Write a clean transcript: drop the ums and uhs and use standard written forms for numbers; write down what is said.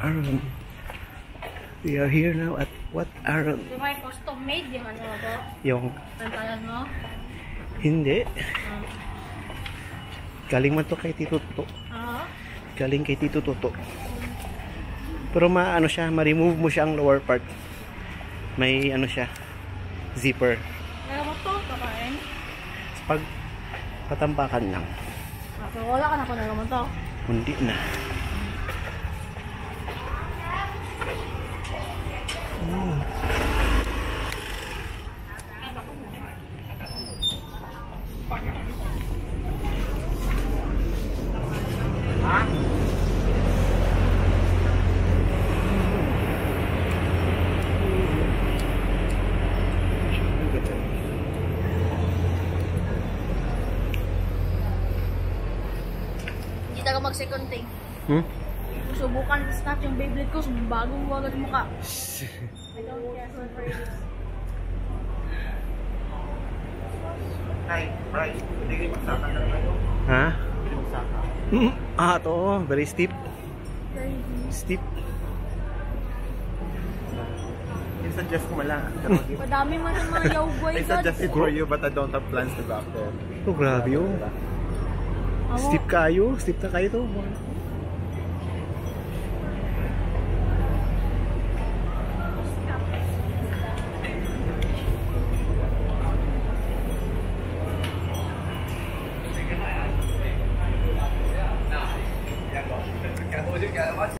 Aron. We are here now at what Aron? Yung may custom made yung ano ba? Yung Pantalan mo? hindi. Galing man to kay Tito Toto. Galing kay Tito Toto. Pero maano siya, ma-remove mo siya ang lower part. May ano siya, zipper. Kaya mo to, kakain? Pag patampakan lang. So wala ka na kung nalaman to? Hindi na. Hindi tayo mag-second take. Subukan snatch yung Beyblade ko, bagong wagad mukha. I don't care for this. Hi, Bryce. Hindi kayo magsaka na kayo. Ha? Hindi magsaka. To. Very steep. Steep. I suggest ko malang. Madami man yung mga yawboy I suggest it for you but I don't have plans to go up there. Oh, grabe yun. Steep kayo. Steep na kayo to.